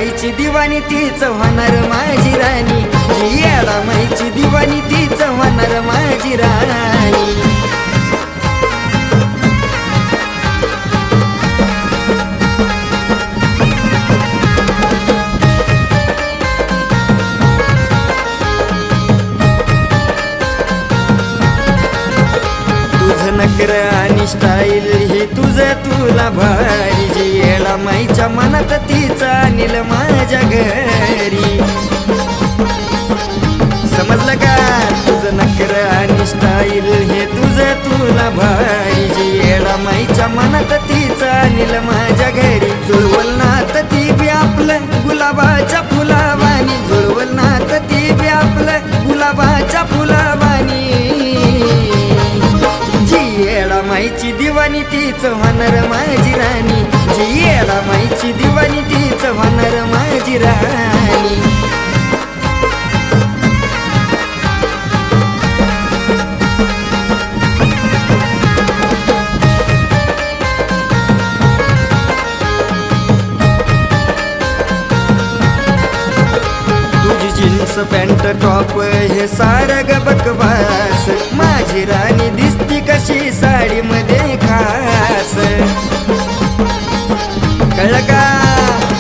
माईची दिवाणी तीच होणार माझी राणी, जी येडा माईची दिवाणी तीच होणार माझी राणी. नकर आणि स्टाईल ही तुझं तुला भारी, जी येडा माईच्या मनात तीच आणील माझ्या घरी. समजलं का? तुझं नकर आणि स्टाईल हे तुझं तुला भारी, जी येडा माईच्या मनात तीच आणील माझ्या घरी. जुळवल नात ती बी आपलं गुलाबाच्या फुलावानी, जुळवल नात ती बी आपलं गुलाबाच्या फुलावानी. येडा माईची दिवाणी तीच होणार माझी राणी, जी येडा माईची दिवाणी तीच होणार माझी राणी. तुझी जीन्स पॅन्ट टॉप हे सारं ग बकवास, माझी राणी दिसती कशी साडी मध्ये खास. कळलं का?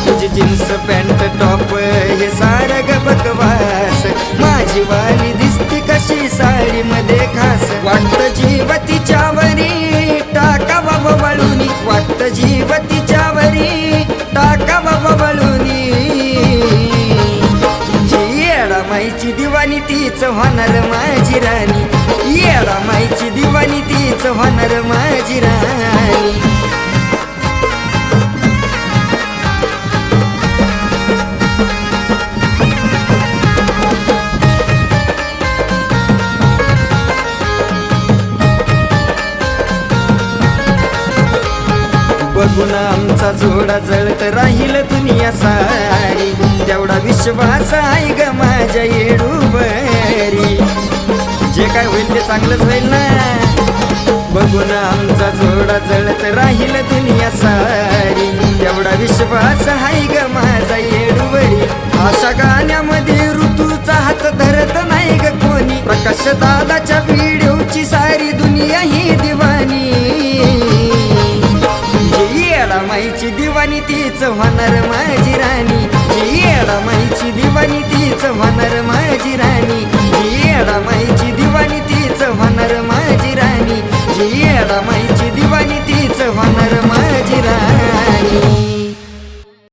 तुझी जीन्स पॅन्ट टॉप हे सारं ग बकवास, माझी वाली दिसती कशी साडी मध्ये खास. वाटतं जीव तिच्यावरी टाका बाबा वळुनी, वाटतं जीव तिच्यावरी टाका बाबा वळुनी. माईची दिवाणी तीच होणार माझी राणी, येडा माईची दिवाणी तीच होणार माझी राणी. बघून आमचा जोडा जळत राहील दुनिया सारी, तेवढा विश्वास आहे ग माझ्या येडूवरी. जे काय होईल ते चांगलंच होईल ना. बघून आमचा जोडा जळत राहील दुनिया सारी, तेवढा विश्वास आहे ग माझा येडूवरी. अशा गाण्यामध्ये ऋतूचा हात धरत नाही ग कोणी, प्रकाश दादाच्या व्हिडिओची सारी दुनिया ही दिवाणी. येडा माईची दिवाणी तीच होणार माझी राणी, जी येडा माईची दिवाणी तीच होणार माझी राणी, जी येडा माईची दिवाणी तीच